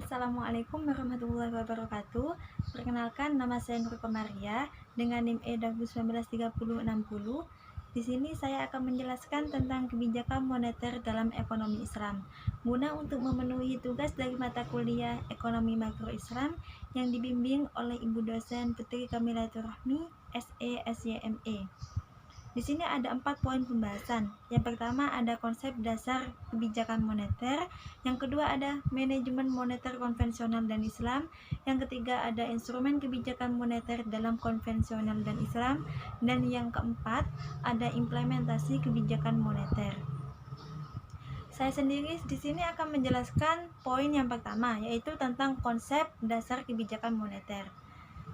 Assalamualaikum warahmatullahi wabarakatuh. Perkenalkan, nama saya Nur Komaria dengan NIM E193060. Di sini saya akan menjelaskan tentang kebijakan moneter dalam ekonomi Islam, guna untuk memenuhi tugas dari mata kuliah Ekonomi Makro Islam yang dibimbing oleh Ibu dosen Putri Kamilatur Rahmi, SE SYME. Di sini ada 4 poin pembahasan. Yang pertama ada konsep dasar kebijakan moneter, yang kedua ada manajemen moneter konvensional dan Islam, yang ketiga ada instrumen kebijakan moneter dalam konvensional dan Islam, dan yang keempat ada implementasi kebijakan moneter. Saya sendiri di sini akan menjelaskan poin yang pertama, yaitu tentang konsep dasar kebijakan moneter.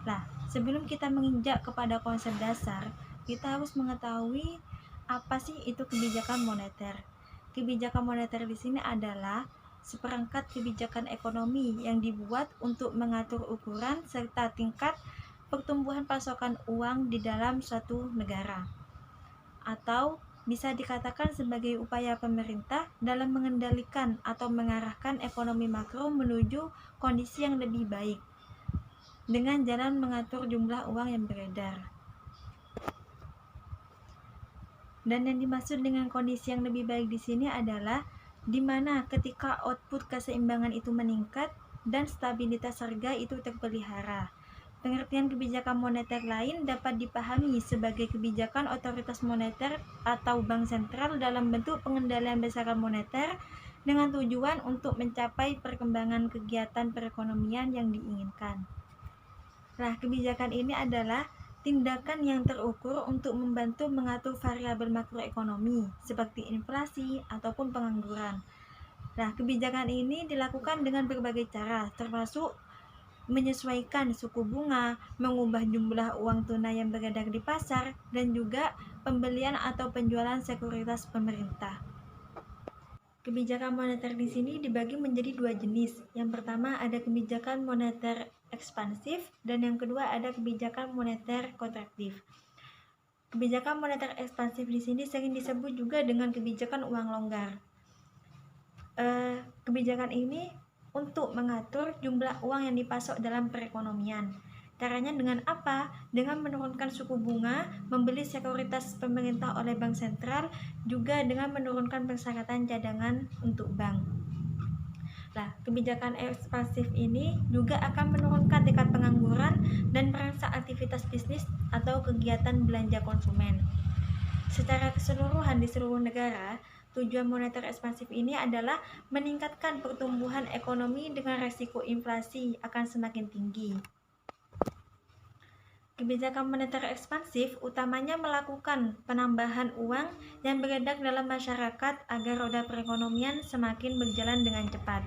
Nah, sebelum kita menginjak kepada konsep dasar, kita harus mengetahui apa sih itu kebijakan moneter. Kebijakan moneter di sini adalah seperangkat kebijakan ekonomi yang dibuat untuk mengatur ukuran serta tingkat pertumbuhan pasokan uang di dalam suatu negara, atau bisa dikatakan sebagai upaya pemerintah dalam mengendalikan atau mengarahkan ekonomi makro menuju kondisi yang lebih baik dengan jalan mengatur jumlah uang yang beredar. Dan yang dimaksud dengan kondisi yang lebih baik di sini adalah di mana ketika output keseimbangan itu meningkat dan stabilitas harga itu terpelihara. Pengertian kebijakan moneter lain dapat dipahami sebagai kebijakan otoritas moneter atau bank sentral dalam bentuk pengendalian besaran moneter dengan tujuan untuk mencapai perkembangan kegiatan perekonomian yang diinginkan. Nah, kebijakan ini adalah tindakan yang terukur untuk membantu mengatur variabel makroekonomi seperti inflasi ataupun pengangguran. Nah, kebijakan ini dilakukan dengan berbagai cara, termasuk menyesuaikan suku bunga, mengubah jumlah uang tunai yang beredar di pasar, dan juga pembelian atau penjualan sekuritas pemerintah. Kebijakan moneter di sini dibagi menjadi 2 jenis. Yang pertama ada kebijakan moneter ekspansif dan yang kedua ada kebijakan moneter kontraktif. Kebijakan moneter ekspansif di sini sering disebut juga dengan kebijakan uang longgar. Kebijakan ini untuk mengatur jumlah uang yang dipasok dalam perekonomian. Caranya dengan apa? Dengan menurunkan suku bunga, membeli sekuritas pemerintah oleh bank sentral, juga dengan menurunkan persyaratan cadangan untuk bank. Nah, kebijakan ekspansif ini juga akan menurunkan tingkat pengangguran dan merangsang aktivitas bisnis atau kegiatan belanja konsumen. Secara keseluruhan di seluruh negara, tujuan moneter ekspansif ini adalah meningkatkan pertumbuhan ekonomi dengan resiko inflasi akan semakin tinggi. Kebijakan moneter ekspansif utamanya melakukan penambahan uang yang beredar dalam masyarakat agar roda perekonomian semakin berjalan dengan cepat.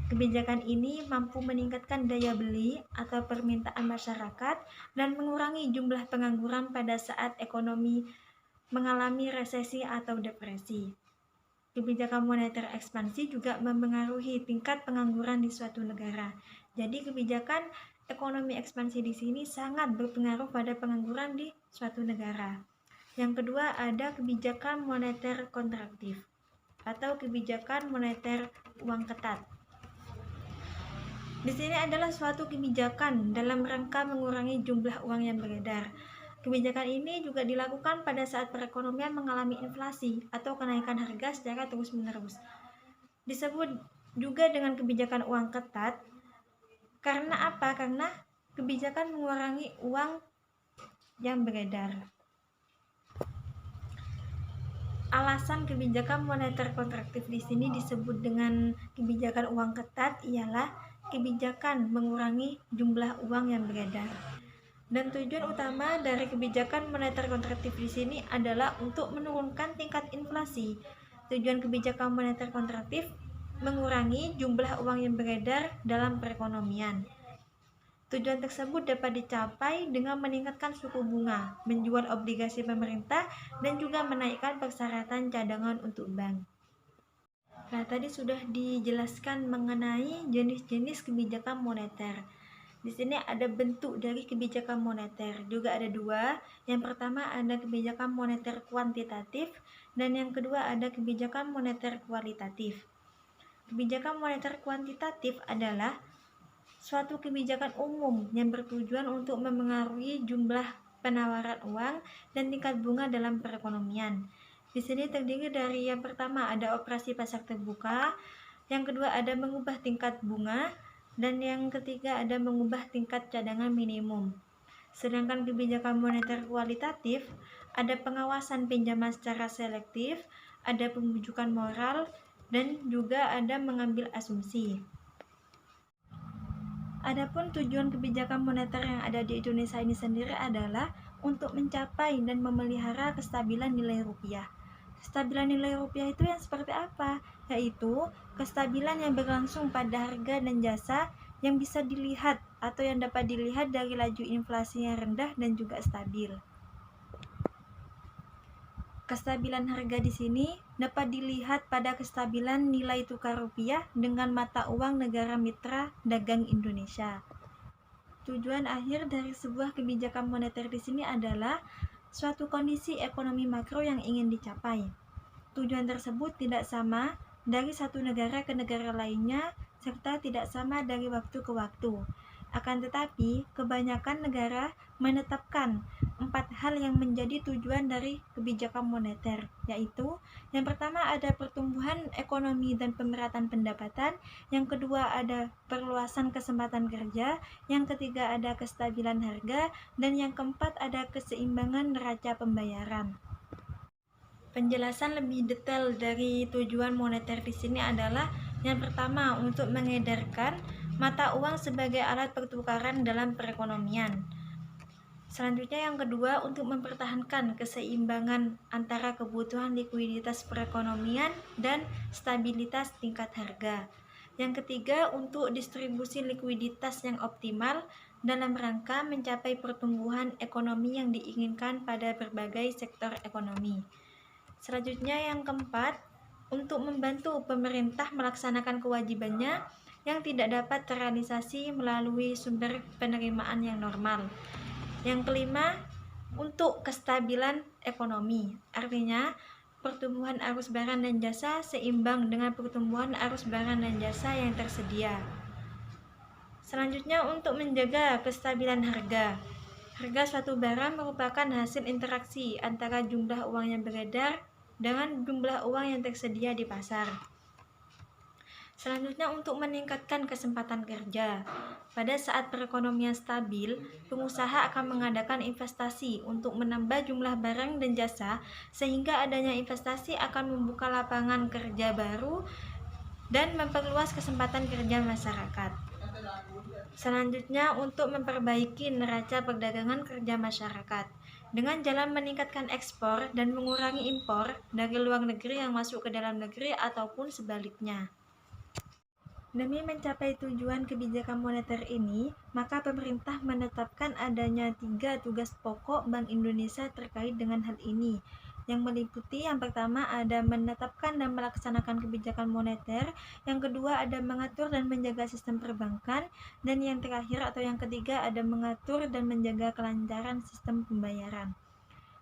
Kebijakan ini mampu meningkatkan daya beli atau permintaan masyarakat dan mengurangi jumlah pengangguran pada saat ekonomi mengalami resesi atau depresi. Kebijakan moneter ekspansi juga mempengaruhi tingkat pengangguran di suatu negara. Jadi kebijakan ekonomi ekspansi di sini sangat berpengaruh pada pengangguran di suatu negara. Yang kedua ada kebijakan moneter kontraktif atau kebijakan moneter uang ketat. Di sini adalah suatu kebijakan dalam rangka mengurangi jumlah uang yang beredar. Kebijakan ini juga dilakukan pada saat perekonomian mengalami inflasi atau kenaikan harga secara terus-menerus. Disebut juga dengan kebijakan uang ketat. Karena apa? Karena kebijakan mengurangi uang yang beredar. Alasan kebijakan moneter kontraktif di sini disebut dengan kebijakan uang ketat ialah kebijakan mengurangi jumlah uang yang beredar. Dan tujuan utama dari kebijakan moneter kontraktif di sini adalah untuk menurunkan tingkat inflasi. Tujuan kebijakan moneter kontraktif mengurangi jumlah uang yang beredar dalam perekonomian. Tujuan tersebut dapat dicapai dengan meningkatkan suku bunga, menjual obligasi pemerintah, dan juga menaikkan persyaratan cadangan untuk bank. Nah, tadi sudah dijelaskan mengenai jenis-jenis kebijakan moneter. Di sini ada bentuk dari kebijakan moneter, juga ada dua. Yang pertama ada kebijakan moneter kuantitatif, dan yang kedua ada kebijakan moneter kualitatif. Kebijakan moneter kuantitatif adalah suatu kebijakan umum yang bertujuan untuk memengaruhi jumlah penawaran uang dan tingkat bunga dalam perekonomian. Di sini terdiri dari yang pertama ada operasi pasar terbuka, yang kedua ada mengubah tingkat bunga, dan yang ketiga ada mengubah tingkat cadangan minimum. Sedangkan kebijakan moneter kualitatif ada pengawasan pinjaman secara selektif, ada pembujukan moral, dan juga ada mengambil asumsi. Adapun tujuan kebijakan moneter yang ada di Indonesia ini sendiri adalah untuk mencapai dan memelihara kestabilan nilai rupiah. Kestabilan nilai rupiah itu yang seperti apa? Yaitu kestabilan yang berlangsung pada harga dan jasa yang bisa dilihat atau yang dapat dilihat dari laju inflasi yang rendah dan juga stabil. Kestabilan harga di sini dapat dilihat pada kestabilan nilai tukar rupiah dengan mata uang negara mitra dagang Indonesia. Tujuan akhir dari sebuah kebijakan moneter di sini adalah suatu kondisi ekonomi makro yang ingin dicapai. Tujuan tersebut tidak sama dari satu negara ke negara lainnya serta tidak sama dari waktu ke waktu. Akan tetapi, kebanyakan negara menetapkan 4 hal yang menjadi tujuan dari kebijakan moneter, yaitu yang pertama ada pertumbuhan ekonomi dan pemerataan pendapatan, yang kedua ada perluasan kesempatan kerja, yang ketiga ada kestabilan harga, dan yang keempat ada keseimbangan neraca pembayaran. Penjelasan lebih detail dari tujuan moneter di sini adalah yang pertama untuk mengedarkan mata uang sebagai alat pertukaran dalam perekonomian. Selanjutnya yang kedua untuk mempertahankan keseimbangan antara kebutuhan likuiditas perekonomian dan stabilitas tingkat harga. Yang ketiga untuk distribusi likuiditas yang optimal dalam rangka mencapai pertumbuhan ekonomi yang diinginkan pada berbagai sektor ekonomi. Selanjutnya yang keempat untuk membantu pemerintah melaksanakan kewajibannya yang tidak dapat terrealisasi melalui sumber penerimaan yang normal. Yang kelima, untuk kestabilan ekonomi. Artinya, pertumbuhan arus barang dan jasa seimbang dengan pertumbuhan arus barang dan jasa yang tersedia. Selanjutnya, untuk menjaga kestabilan harga. Harga suatu barang merupakan hasil interaksi antara jumlah uang yang beredar dengan jumlah uang yang tersedia di pasar. Selanjutnya untuk meningkatkan kesempatan kerja. Pada saat perekonomian stabil, pengusaha akan mengadakan investasi untuk menambah jumlah barang dan jasa sehingga adanya investasi akan membuka lapangan kerja baru dan memperluas kesempatan kerja masyarakat. Selanjutnya untuk memperbaiki neraca perdagangan kerja masyarakat dengan jalan meningkatkan ekspor dan mengurangi impor dari luar negeri yang masuk ke dalam negeri ataupun sebaliknya. Demi mencapai tujuan kebijakan moneter ini, maka pemerintah menetapkan adanya 3 tugas pokok Bank Indonesia terkait dengan hal ini, yang meliputi yang pertama ada menetapkan dan melaksanakan kebijakan moneter, yang kedua ada mengatur dan menjaga sistem perbankan, dan yang terakhir atau yang ketiga ada mengatur dan menjaga kelancaran sistem pembayaran.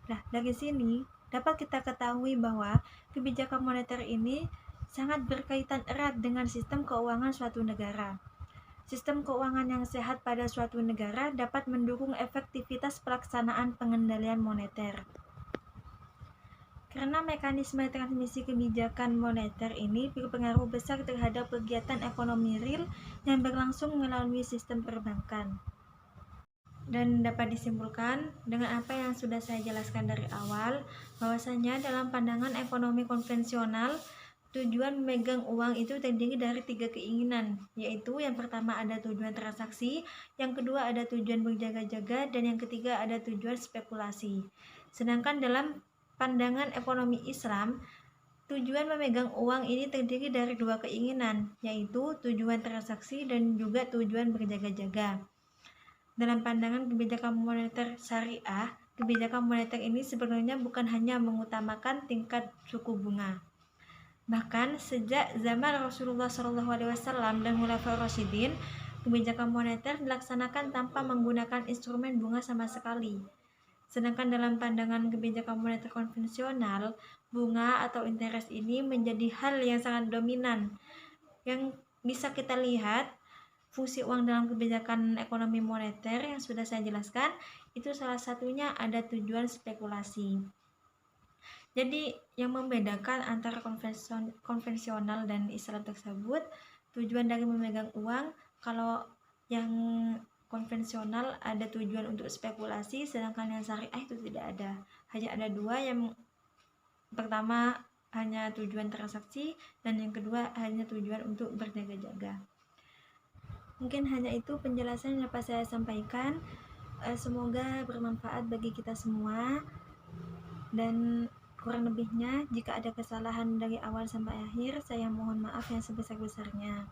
Nah, dari sini dapat kita ketahui bahwa kebijakan moneter ini sangat berkaitan erat dengan sistem keuangan suatu negara. Sistem keuangan yang sehat pada suatu negara dapat mendukung efektivitas pelaksanaan pengendalian moneter. Karena mekanisme transmisi kebijakan moneter ini berpengaruh besar terhadap kegiatan ekonomi real yang berlangsung melalui sistem perbankan. Dan dapat disimpulkan dengan apa yang sudah saya jelaskan dari awal, bahwasanya dalam pandangan ekonomi konvensional, tujuan memegang uang itu terdiri dari 3 keinginan, yaitu yang pertama ada tujuan transaksi, yang kedua ada tujuan berjaga-jaga, dan yang ketiga ada tujuan spekulasi. Sedangkan dalam pandangan ekonomi Islam, tujuan memegang uang ini terdiri dari 2 keinginan, yaitu tujuan transaksi dan juga tujuan berjaga-jaga. Dalam pandangan kebijakan moneter syariah, kebijakan moneter ini sebenarnya bukan hanya mengutamakan tingkat suku bunga. Bahkan sejak zaman Rasulullah SAW dan Khulafaur Rasyidin, kebijakan moneter dilaksanakan tanpa menggunakan instrumen bunga sama sekali. Sedangkan dalam pandangan kebijakan moneter konvensional, bunga atau interest ini menjadi hal yang sangat dominan. Yang bisa kita lihat, fungsi uang dalam kebijakan ekonomi moneter yang sudah saya jelaskan, itu salah satunya ada tujuan spekulasi. Jadi yang membedakan antara konvensional dan Islam tersebut, tujuan dari memegang uang. Kalau yang konvensional ada tujuan untuk spekulasi, sedangkan yang syariah itu tidak ada. Hanya ada dua, yang pertama hanya tujuan transaksi, dan yang kedua hanya tujuan untuk berjaga-jaga. Mungkin hanya itu penjelasan yang dapat saya sampaikan. Semoga bermanfaat bagi kita semua, dan kurang lebihnya jika ada kesalahan dari awal sampai akhir, saya mohon maaf yang sebesar-besarnya.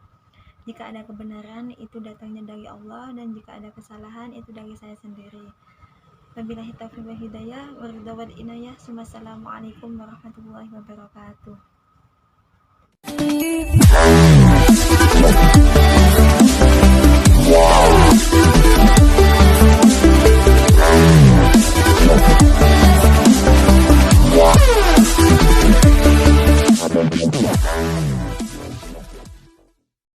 Jika ada kebenaran, itu datangnya dari Allah, dan jika ada kesalahan, itu dari saya sendiri. Wabillahi taufiq wal hidayah, waridha wal inayah. Wassalamualaikum warahmatullahi wabarakatuh.